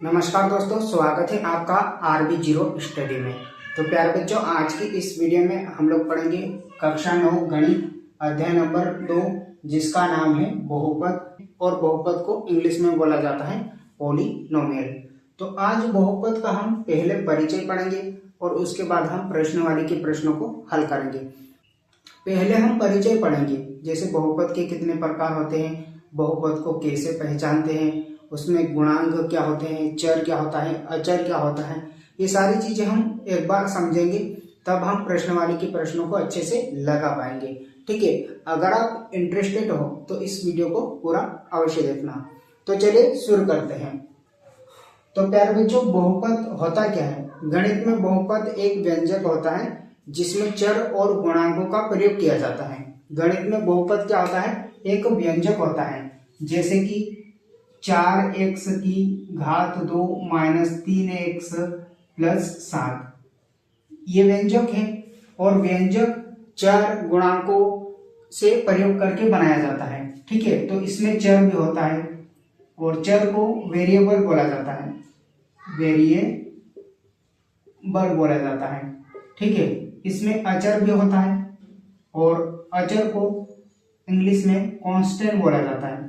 नमस्कार दोस्तों, स्वागत है आपका आरबी जीरो स्टडी में। तो प्यारे बच्चों, आज की इस वीडियो में हम लोग पढ़ेंगे कक्षा 9 गणित अध्याय नंबर 2, जिसका नाम है बहुपद। और बहुपद को इंग्लिश में बोला जाता है पॉलिनोमियल। तो आज बहुपद का हम पहले परिचय पढ़ेंगे और उसके बाद हम प्रश्नवाली के प्रश्नों को हल करेंगे। पहले हम परिचय पढ़ेंगे, जैसे बहुपद के कितने प्रकार होते हैं, बहुपद को कैसे पहचानते हैं, उसमें गुणांक क्या होते हैं, चर क्या होता है, अचर क्या होता है, ये सारी चीजें हम एक बार समझेंगे, तब हम प्रश्नवाली के प्रश्नों को अच्छे से लगा पाएंगे। ठीक है, अगर आप इंटरेस्टेड हो तो इस वीडियो को पूरा अवश्य देखना। तो चलिए शुरू करते हैं। तो प्यारे बच्चों, बहुपद होता क्या है? गणित में बहुपद एक व्यंजक होता है जिसमें चर और गुणांकों का प्रयोग किया जाता है। गणित में बहुपद क्या होता है? एक व्यंजक होता है, जैसे कि 4x की घात 2 माइनस 3x प्लस 7, ये व्यंजक है। और व्यंजक चर गुणांकों से प्रयोग करके बनाया जाता है। ठीक है, तो इसमें चर भी होता है और चर को वेरिएबल बोला जाता है, वेरिएबल बोला जाता है। ठीक है, इसमें अचर भी होता है और अचर को इंग्लिश में कांस्टेंट बोला जाता है,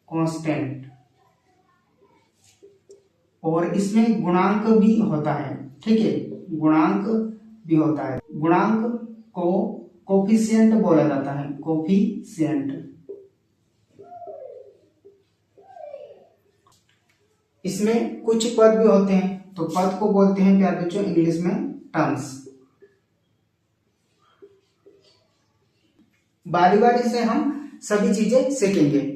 कांस्टेंट। और इसमें गुणांक भी होता है। ठीक है, गुणांक भी होता है। गुणांक को कोफिशिएंट बोला जाता है, कोफिशिएंट। इसमें कुछ पद भी होते हैं, तो पद को बोलते हैं प्यारे बच्चों इंग्लिश में टर्म्स। बारी बारी से हम सभी चीजें सीखेंगे।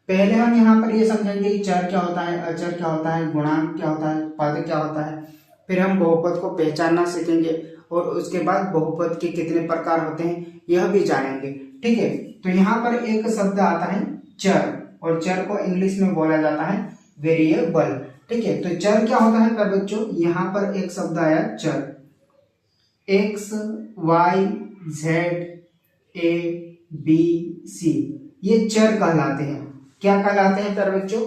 पहले हम यहाँ पर ये समझेंगे कि चर क्या होता है, अचर क्या होता है, गुणांक क्या होता है, पद क्या होता है। फिर हम बहुपद को पहचानना सीखेंगे और उसके बाद बहुपद के कितने प्रकार होते हैं यह भी जानेंगे। ठीक है, तो यहाँ पर एक शब्द आता है चर, और चर को इंग्लिश में बोला जाता है वेरिएबल। ठीक है, तो चर क्या होता है प्यारे बच्चों? यहाँ पर एक शब्द आया चर, x, y, z, a, b, c, ये चर कहलाते हैं। क्या कहलाते हैं प्यारे बच्चों?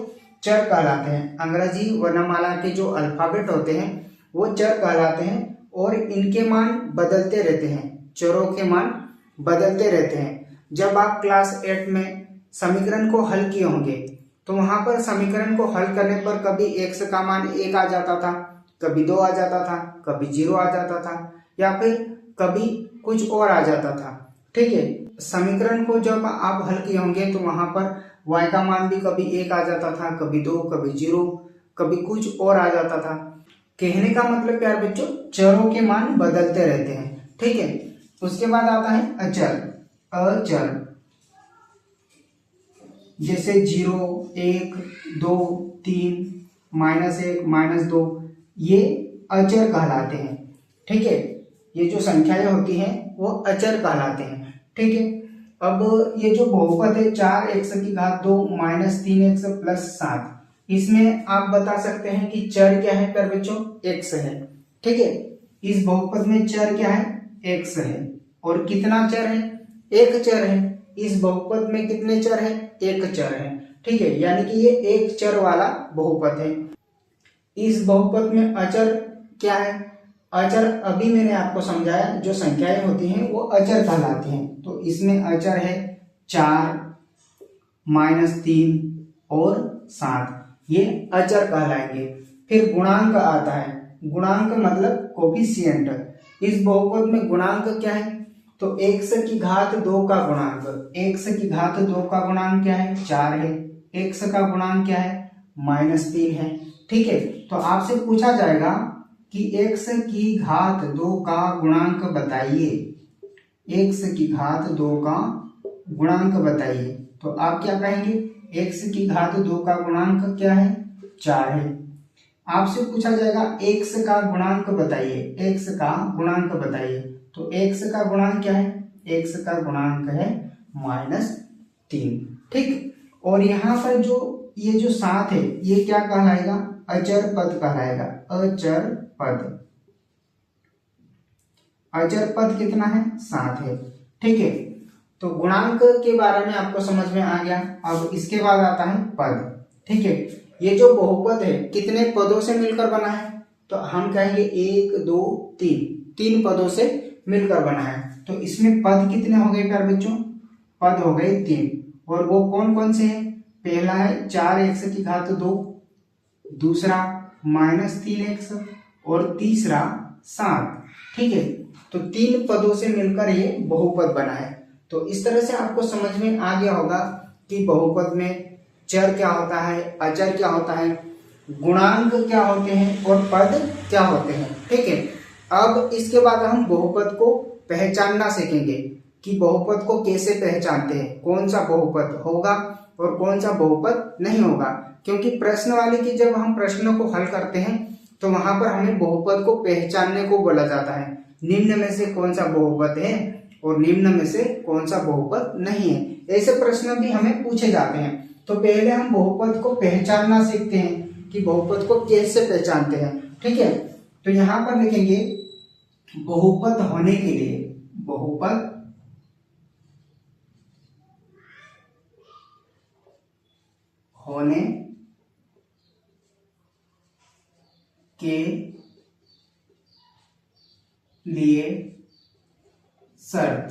चर कहलाते हैं। अंग्रेजी वर्णमाला के जो अल्फाबेट होते हैं वो चर कहलाते हैं और इनके मान बदलते रहते हैं, चरों के मान बदलते रहते हैं। जब आप क्लास 8 में समीकरण को हल किए होंगे तो वहां पर समीकरण को हल करने पर कभी x का मान 1 आ जाता था, कभी 2 आ जाता था, कभी 0 आ जाता था, या फिर कभी कुछ और आ जाता था। ठीक है, समीकरण को जब आप हल किए होंगे तो वहां पर y का मान भी कभी 1 आ जाता था, कभी 2, कभी 0, कभी कुछ और आ जाता था। कहने का मतलब प्यार बच्चों, चरों के मान बदलते रहते हैं। ठीक है, उसके बाद आता है अचर। अचर जैसे 0, 1, 2, 3, -1, -2, ये अचर कहलाते हैं। ठीक है, ये जो संख्याएं होती हैं वो अचर कहलाते हैं। ठीक है, अब ये जो बहुपद है 4x की घात 2 माइनस 3x प्लस 7, इसमें आप बता सकते हैं कि चर क्या है प्यारे बच्चों? x है। ठीक है, इस बहुपद में चर क्या है? x है। और कितना चर है? एक चर है। इस बहुपद में कितने चर है? एक चर है। ठीक है, यानी कि ये एक चर वाला बहुपद है। इस बहुपद में अचर क्या है? अचर अभी मैंने आपको समझाया, जो संख्याएं होती हैं वो अचर कहलाती हैं। तो इसमें अचर है 4, -3 और 7, ये अचर कहलाएंगे। फिर गुणांक आता है। गुणांक मतलब कोफिशिएंट। इस बहुपद में गुणांक क्या है? तो x की घात 2 का गुणांक, x की घात 2 का गुणांक क्या है? 4 है। x का गुणांक क्या है? -3 है। ठीक है, तो आपसे पूछा जाएगा कि x की घात 2 का गुणांक बताइए, x की घात 2 का गुणांक बताइए। तो आप क्या कहेंगे? x की घात 2 का गुणांक क्या है? 4 है। आपसे पूछा जाएगा x का गुणांक बताइए, x का गुणांक बताइए। तो x का गुणांक क्या है? x का गुणांक है -3। ठीक, और यहाँ पर जो ये जो 7 है ये क्या कहलाएगा? अचर पद कहलाएगा। अचर पद। अचर पद कितना है? 7 है। ठीक है, तो गुणांक के बारे में आपको समझ में आ गया। अब इसके बाद आता है पद। ठीक है, ये जो बहुपद है कितने पदों से मिलकर बना है, तो हम कहेंगे 1 2 3 पदों से मिलकर बना है। तो इसमें पद कितने हो गए प्यारे बच्चों, पद हो गए 3। और वो कौन कौन से हैं, पहला है 4x⁻2, दूसरा -3x और तीसरा 7। ठीक है, तो 3 पदों से मिलकर ये बहुपद बना है। तो इस तरह से आपको समझ में आ गया होगा कि बहुपद में चर क्या होता है, अचर क्या होता है, गुणांक क्या होते हैं और पद क्या होते हैं। ठीक है, अब इसके बाद हम बहुपद को पहचानना सीखेंगे कि बहुपद को कैसे पहचानते हैं, कौन सा बहुपद होगा और कौन सा बहुपद नहीं होगा। क्योंकि प्रश्न वाले की जब हम प्रश्नों को हल करते हैं तो वहां पर हमें बहुपद को पहचानने को बोला जाता है, निम्न में से कौन सा बहुपद है और निम्न में से कौन सा बहुपद नहीं है। ऐसे प्रश्न भी हमें पूछे जाते हैं। तो पहले हम बहुपद को पहचानना सीखते हैं कि बहुपद को कैसे पहचानते हैं। ठीक है, तो यहां पर लिखेंगे बहुपद होने के लिए, बहुपद होने के लिए शर्त,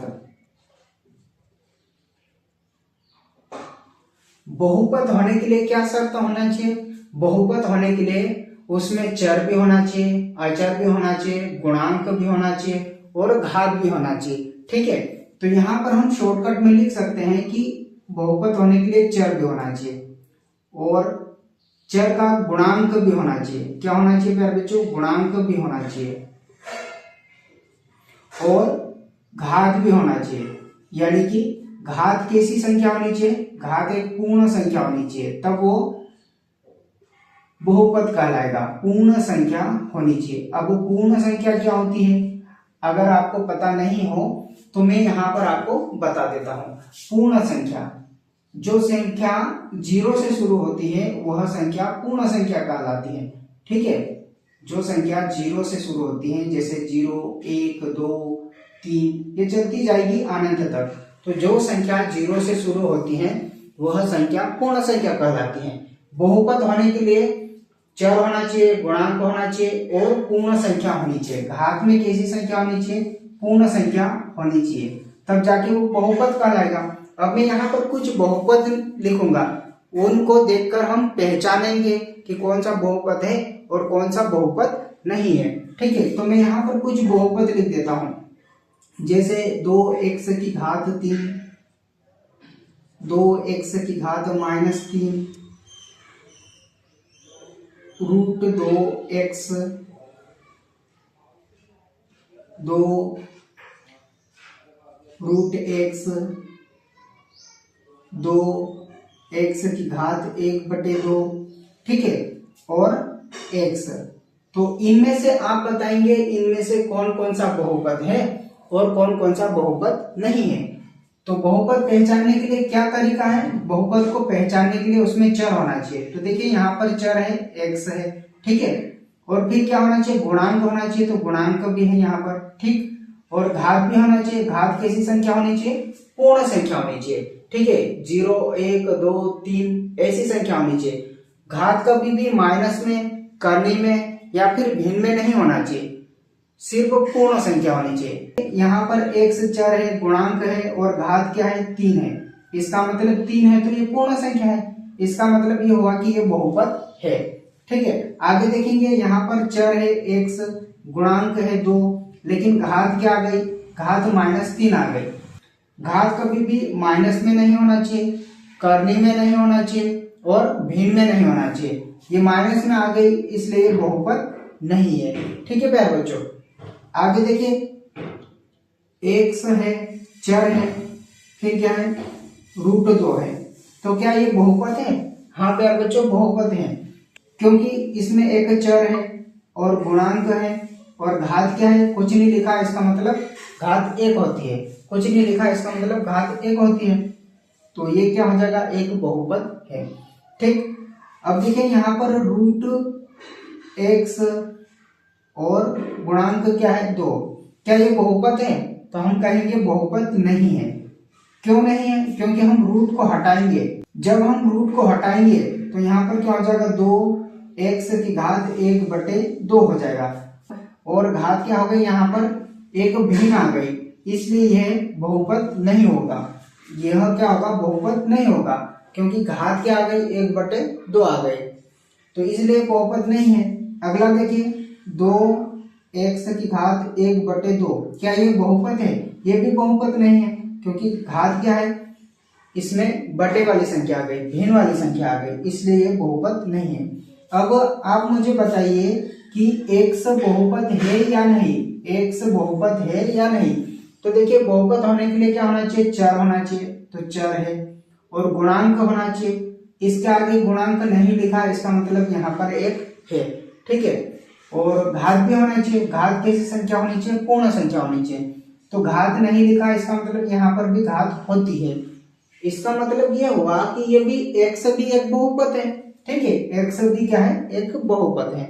बहुपद होने के लिए क्या शर्त होना चाहिए, बहुपद होने के लिए उसमें चर भी होना चाहिए, अचर भी होना चाहिए, गुणांक भी होना चाहिए और घात भी होना चाहिए। ठीक है, तो यहां पर हम शॉर्टकट में लिख सकते हैं कि बहुपद होने के लिए चर भी होना चाहिए और चर का गुणांक भी होना चाहिए। क्या होना चाहिए प्यारे बच्चों, गुणांक भी होना चाहिए और घात भी होना चाहिए। यानी कि घात कैसी संख्या होनी चाहिए, घात एक पूर्ण संख्या होनी चाहिए, तब वो बहुपद कहलाएगा, पूर्ण संख्या होनी चाहिए। अब वो पूर्ण संख्या क्या होती है, अगर आपको पता नहीं हो तो मैं यहां पर आपको बता देता हूं। पूर्ण संख्या, जो संख्या 0 से शुरू होती है वह संख्या पूर्ण संख्या कहलाती है। ठीक है, जो संख्या 0 से शुरू होती है, जैसे 0 1 2 3 ये चलती जाएगी अनंत तक, तो जो संख्या 0 से शुरू होती है वह संख्या पूर्ण संख्या कहलाती है। बहुपद होने के लिए चर होना चाहिए, गुणांक होना चाहिए और पूर्ण संख्या होनी चाहिए। घात में कैसी संख्या होनी चाहिए, पूर्ण संख्या होनी चाहिए, तब जाके वो बहुपद कहलाएगा। अब मैं यहाँ पर कुछ बहुपद लिखूंगा, उनको देखकर हम पहचानेंगे कि कौन सा बहुपद है और कौन सा बहुपद नहीं है। ठीक है, तो मैं यहाँ पर कुछ बहुपद लिख देता हूं, जैसे 2x⁻3, 2x⁻−3, √2x, 2√x, 2x⁻1/2। ठीक है, और x। तो इनमें से आप बताएंगे इनमें से कौन कौन सा बहुपद है और कौन कौन सा बहुपद नहीं है। तो बहुपद पहचानने के लिए क्या तरीका है, बहुपद को पहचानने के लिए उसमें चर होना चाहिए। तो देखिए यहाँ पर चर है, x है। ठीक है, और फिर क्या होना चाहिए, गुणांक होना चाहिए, तो गुणांक भी है यहाँ पर। ठीक, और घात भी होना चाहिए। घात कैसी संख्या होनी चाहिए, पूर्ण संख्या होनी चाहिए। ठीक है, 0 1 2 3 ऐसी संख्या होनी चाहिए। घात कभी भी माइनस में, करनी में या फिर भिन्न में नहीं होना चाहिए, सिर्फ पूर्ण संख्या होनी चाहिए। यहाँ पर x चर है, गुणांक है और घात क्या है, 3 है। इसका मतलब 3 है तो ये पूर्ण संख्या है, इसका मतलब ये हुआ कि ये बहुपद है। ठीक है, आगे देखेंगे यहाँ पर चर है x, गुणांक है 2, लेकिन घात क्या आ गई, घात -3 आ गई। घात कभी भी माइनस में नहीं होना चाहिए, करनी में नहीं होना चाहिए और भिन्न में नहीं होना चाहिए। ये माइनस में आ गई इसलिए ये बहुपद नहीं है। ठीक है प्यारे बच्चों, आगे देखिए x है, चर है, फिर क्या है, √2 है। तो क्या ये बहुपद है, हाँ प्यारे बच्चों बहुपद है, क्योंकि इसमें एक चर है और गुणांक है और घात क्या है, कुछ नहीं लिखा, इसका मतलब घात 1 होती है। कुछ नहीं लिखा इसका मतलब घात 1 होती है, तो ये क्या हो जाएगा, एक बहुपद है। ठीक, अब देखिए यहाँ पर √x और गुणांक क्या है 2, क्या ये बहुपद है, तो हम कहेंगे बहुपद नहीं है। क्यों नहीं है, क्योंकि हम रूट को हटाएंगे। जब हम रूट को हटाएंगे तो यहाँ पर क्या हो जाएगा, 2x की घात 1/2 हो जाएगा, और घात क्या हो गई, यहाँ पर एक भिन्न आ गई, इसलिए यह बहुपद नहीं होगा। यह क्या होगा, बहुपद नहीं होगा, क्योंकि घात क्या आ गई, 1/2 आ गई, तो इसलिए बहुपद नहीं है। अगला देखिए, 2x की घात 1/2, क्या ये बहुपद है? ये भी बहुपद नहीं है, क्योंकि घात क्या है, इसमें बटे वाली संख्या आ गई, भिन्न वाली संख्या आ गई, इसलिए ये बहुपद नहीं है। अब आप मुझे बताइए कि x बहुपद है या नहीं, x बहुपद है या नहीं। तो देखिए, बहुपद होने के लिए क्या होना चाहिए, चर होना चाहिए, तो चर है, और गुणांक होना चाहिए। इसके आगे गुणांक नहीं लिखा, इसका मतलब यहाँ पर एक है, ठीक है। और घात भी होना चाहिए, घात कैसी संख्या होनी चाहिए, पूर्ण संख्या होनी चाहिए, तो घात नहीं लिखा, इसका मतलब यहाँ पर भी घात होती है। इसका मतलब यह हुआ कि ये भी x भी एक बहुपद है, ठीक है, x भी क्या है, एक बहुपद है।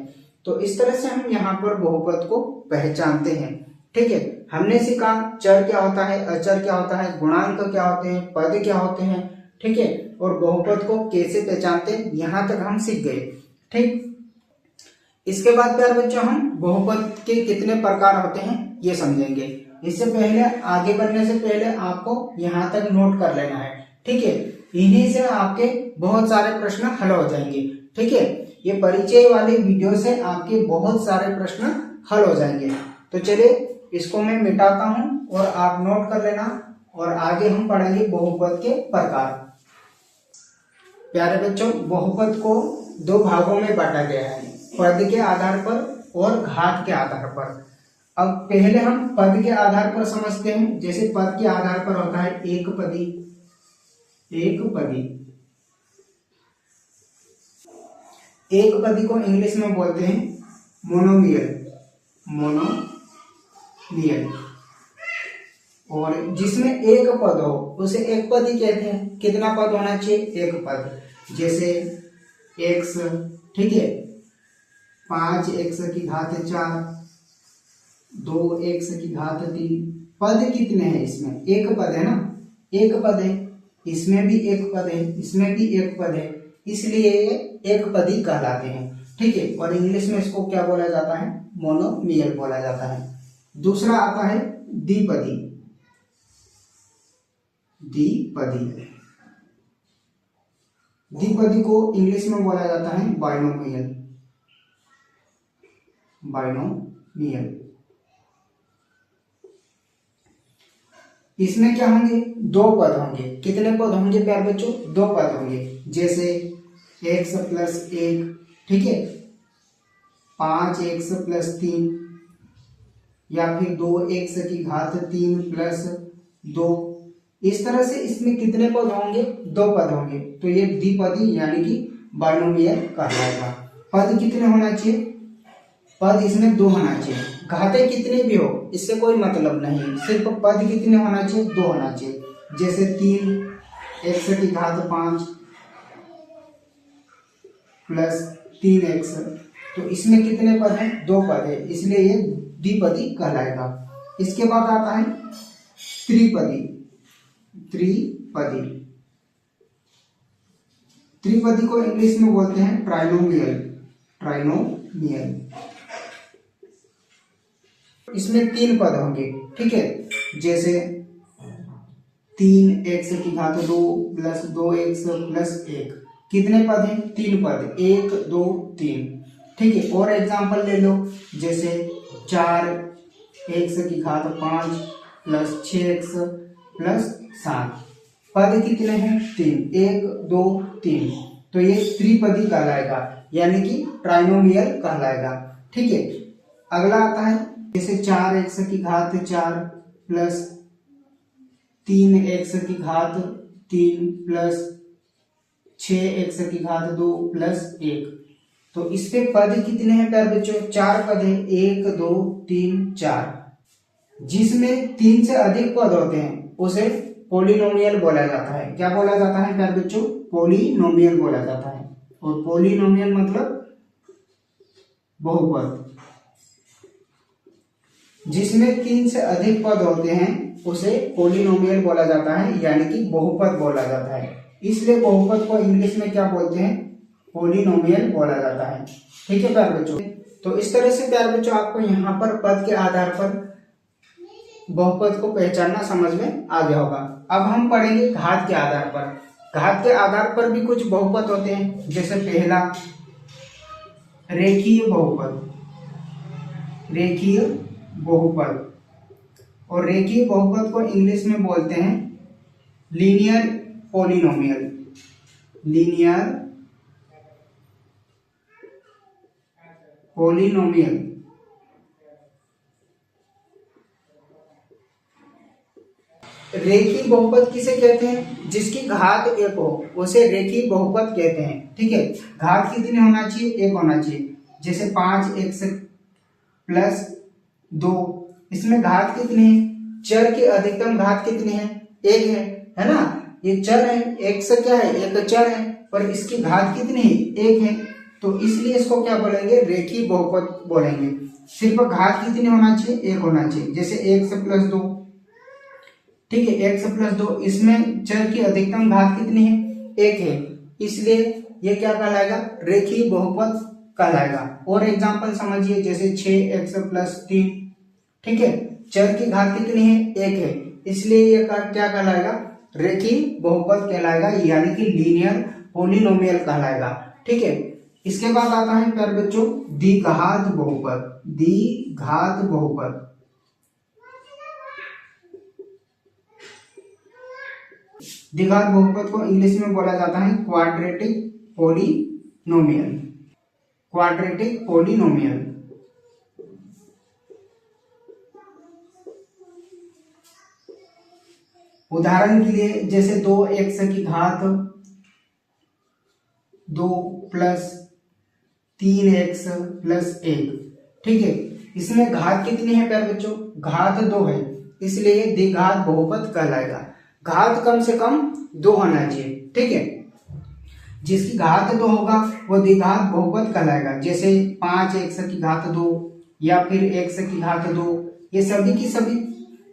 तो इस तरह से हम यहाँ पर बहुपद को पहचानते हैं, ठीक है। हमने सीखा चर क्या होता है, अचर क्या होता है, गुणांक क्या होते हैं, पद क्या होते हैं, ठीक है, और बहुपद को कैसे पहचानते हैं, यहाँ तक हम सीख गए, ठीक। इसके बाद प्यारे बच्चों, हम बहुपद के कितने प्रकार होते हैं ये समझेंगे। इससे पहले, आगे बढ़ने से पहले आपको यहाँ तक नोट कर लेना है, ठीक है। इन्हीं से आपके बहुत सारे प्रश्न हल हो जाएंगे, ठीक है। ये परिचय वाली वीडियो से आपके बहुत सारे प्रश्न हल हो जाएंगे। तो चलिए इसको मैं मिटाता हूं और आप नोट कर लेना, और आगे हम पढ़ेंगे बहुपद के प्रकार। प्यारे बच्चों, बहुपद को दो भागों में बांटा गया है, पद के आधार पर और घात के आधार पर। अब पहले हम पद के आधार पर समझते हैं। जैसे पद के आधार पर होता है एक पदी, एक पदी। एक पदी को इंग्लिश में बोलते हैं मोनोमियल, मोनोमियल। और जिसमें एक पद हो उसे एक पदी कहते हैं। कितना पद होना चाहिए, एक पद। जैसे x, ठीक है, 5x की घात 4, 2x की घात 3। पद कितने हैं इसमें, एक पद है ना, एक पद है, इसमें भी एक पद है, इसमें भी एक पद है, इसलिए ये एक पदी कहलाते हैं, ठीक है। और इंग्लिश में इसको क्या बोला जाता है, मोनोमियल बोला जाता है। दूसरा आता है द्विपदी, द्विपदी। द्विपदी को इंग्लिश में बोला जाता है बाइनोमियल, बाइनोमियल। इसमें क्या होंगे, दो पद होंगे। कितने पद होंगे प्यारे बच्चों, दो पद होंगे। जैसे x + 1, ठीक है, 5x + 3, या फिर 2x की घात 3 + 2। इस तरह से इसमें कितने पद होंगे, दो पद होंगे। तो ये द्विपदी यानी कि बाइनोमियल कहलाएगा। पद कितने होना चाहिए, पद इसमें दो होना चाहिए। घातें कितने भी हो इससे कोई मतलब नहीं, सिर्फ पद कितने होना चाहिए, दो होना चाहिए। जैसे 3x की घात 5 + 3x, तो इसमें कितने पद हैं, दो पद है, इसलिए ये द्विपदी कहलाएगा। इसके बाद आता है त्रिपदी, त्रिपदी। त्रिपदी को इंग्लिश में बोलते हैं ट्राइनोमियल, ट्राइनोमियल। इसमें तीन पद होंगे, ठीक है। जैसे 3x की घात 2 + 2x + 1। कितने पद हैं, तीन पद, 1 2 3, ठीक है। और एग्जांपल ले लो, जैसे 4x की घात 5 + 6x + 7। पद कितने हैं, 3, 1 2 3। तो ये त्रिपदी कहलाएगा, यानी कि ट्राइनोमियल कहलाएगा, ठीक है। अगला आता है जैसे 4x की घात 4 + 3x की घात 3 + 6x की घात 2 + 1। तो इस पे पद कितने हैं प्यारे बच्चों, चार पद हैं, 1 2 3 4। जिसमें 3 से अधिक पद होते हैं उसे पॉलिनोमियल बोला जाता है। क्या बोला जाता है प्यारे बच्चों, पॉलिनोमियल बोला जाता है। और पॉलिनोमियल मतलब बहुपद। जिसमें 3 से अधिक पद होते हैं उसे पॉलिनोमियल बोला जाता है, यानी कि बहुपद बोला जाता है। इसलिए बहुपद को इंग्लिश में क्या बोलते हैं, पॉलिनोमियल बोला जाता है। ठीक है प्यारे बच्चों, तो इस तरह से प्यारे बच्चों आपको यहाँ पर पद के आधार पर बहुपद को पहचानना समझ में आ गया होगा। अब हम पढ़ेंगे घात के आधार पर। घात के आधार पर भी कुछ बहुपद होते हैं, जैसे पहला रेखीय बहुपद, रेखीय बहुपद, और रेखीय बहुपद को इंग्लिश में बोलते हैं लीनियर पॉलिनोमियल, लीनियर पॉलिनोमियल। रेखीय बहुपद किसे कहते हैं? जिसकी घात एक हो उसे रेखीय बहुपद कहते हैं। ठीक है, घात कितनी होना चाहिए? एक होना चाहिए। जैसे 5x प्लस 2, इसमें घात कितनी है? चर की अधिकतम घात कितनी है? एक है ना? ये चर है, x क्या है? एक चर है, पर इसकी घात कितनी है? एक है, तो इसलिए इसको क्या बोलेंगे? रेखीय बहुपद बोलेंगे। सिर्फ घात कितनी होना चाहिए? एक होना चाहिए। जैसे x प्लस 2, ठीक है, x प्लस 2, इसमें चर की अधिकतम घात कितनी है? एक है, इसलिए ये क्या कहलाएगा? रेखीय बहुपद कहलाएगा। और एग्जांपल समझिए, जैसे 6x प्लस 3, ठीक है, चर की घात कितनी है? एक है, इसलिए ये क्या कहलाएगा? रेखीय बहुपद कहलाएगा, यानी कि लीनियर पॉलिनोमियल कहलाएगा। ठीक है, इसके बाद आता है प्यारे बच्चों द्विघात बहुपद, द्विघात बहुपद। द्विघात बहुपद को इंग्लिश में बोला जाता है क्वाड्रेटिक पॉलिनोमियल, क्वाड्रेटिक पॉलिनोमियल। उदाहरण के लिए जैसे 2x की घात 2 प्लस 3x प्लस 1, ठीक है, इसमें घात कितनी है प्यारे बच्चों? घात 2 है, इसलिए द्विघात बहुपद कहलाएगा। घात कम से कम 2 होना चाहिए। ठीक है, जिसकी घात 2 होगा वो द्विघात बहुपद कहलाएगा। जैसे 5x की घात 2 या फिर x की घात 2, ये सभी की सभी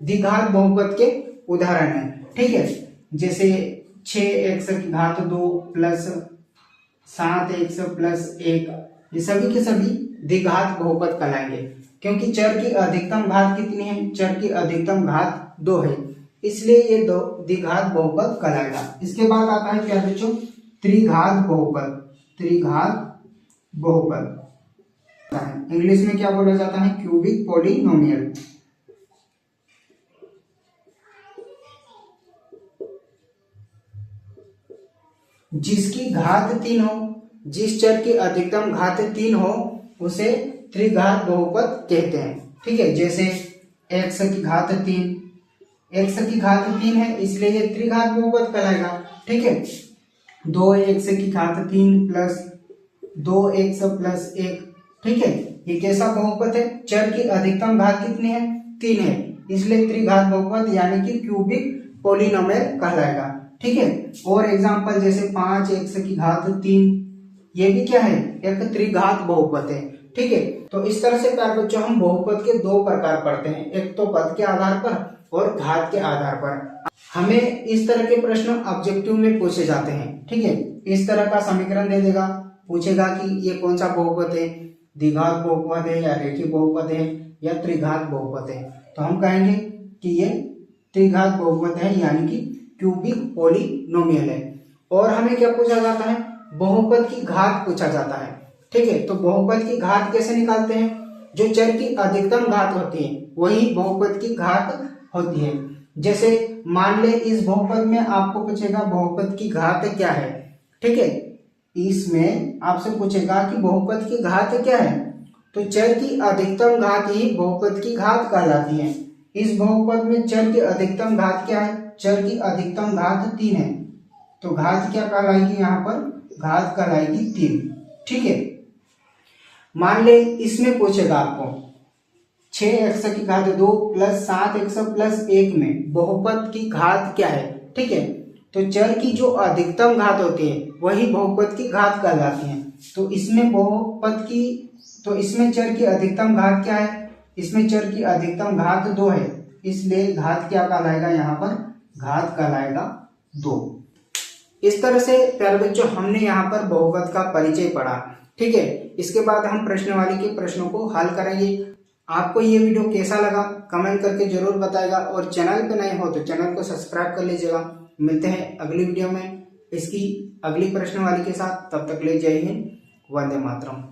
द्विघात बहुपद के उदाहरण है। ठीक है, जैसे 6x की घात 2 प्लस 7x प्लस 1, ये सभी के सभी द्विघात बहुपद कहलाएंगे, क्योंकि चर की अधिकतम घात कितनी है? चर की अधिकतम घात 2 है, इसलिए ये द्विघात बहुपद कहलाएगा। इसके बाद आता है क्या बच्चों? त्रिघात बहुपद, त्रिघात बहुपद। इंग्लिश में क्या बोला जाता है? Cubic polynomial. जिसकी घात 3 हो, जिस चर की अधिकतम घात 3 हो, उसे त्रिघात बहुपद कहते हैं। ठीक है, जैसे x की घात 3, x की घात 3 है, इसलिए ये त्रिघात बहुपद कहलाएगा। ठीक है, 2x की घात 3 प्लस 2x प्लस 1, ठीक है, ये कैसा बहुपद है? चर की अधिकतम घात कितनी है? 3 है, इसलिए त्रिघात बहुपद यानी कि क्यूबिक पॉलिनोमियल कहलाएगा। ठीक है, और एग्जांपल जैसे 5x की घात 3, ये भी क्या है? एक त्रिघात बहुपद है। ठीक है, तो इस तरह से प्यारे बच्चों हम बहुपद के 2 प्रकार पढ़ते हैं, एक तो पद के आधार पर और घात के आधार पर। हमें इस तरह के प्रश्न ऑब्जेक्टिव में पूछे जाते हैं। ठीक है, इस तरह का समीकरण दे देगा, पूछेगा कि ये कौन सा बहुपद है, द्विघात बहुपद है या रेखीय बहुपद है या त्रिघात बहुपद है, तो हम कहेंगे कि ये त्रिघात बहुपद है, यानी कि क्यूबिक पॉलिनोमियल है। और हमें क्या पूछा जाता है? बहुपद की घात पूछा जाता है। ठीक है, तो बहुपद की घात कैसे निकालते हैं? जो चर की अधिकतम घात होती है वही बहुपद की घात होती है। जैसे मान ले इस बहुपद में आपको पूछेगा बहुपद की घात क्या है। ठीक है, इसमें आपसे पूछेगा कि बहुपद की घात क्या है, तो चर की अधिकतम घात ही बहुपद की घात कहलाती है। इस बहुपद में चर की अधिकतम घात क्या है? चर की अधिकतम घात 3 है, तो घात क्या कहलाएगी? यहाँ पर घात कहलाएगी 3। ठीक है, मान ले इसमें पूछेगा आपको 6x की घात 2 प्लस 7x प्लस 1 में बहुपद की घात क्या है। ठीक है, तो चर की जो अधिकतम घात होती है वही बहुपद की घात कहलाती है। तो इसमें बहुपद की, तो इसमें चर की अधिकतम घात क्या है? इसमें चर की अधिकतम घात 2 है, इसलिए घात क्या कहलाएगा? यहाँ पर घात कहलाएगा 2। इस तरह से प्यारे बच्चों हमने यहाँ पर बहुपद का परिचय पढ़ा। ठीक है, इसके बाद हम प्रश्नावली के प्रश्नों को हल करेंगे। आपको ये वीडियो कैसा लगा कमेंट करके जरूर बताएगा, और चैनल पे नए हो तो चैनल को सब्सक्राइब कर लीजिएगा। मिलते हैं अगली वीडियो में इसकी अगली प्रश्नावली के साथ, तब तक ले जय हिंद, वंदे मातरम।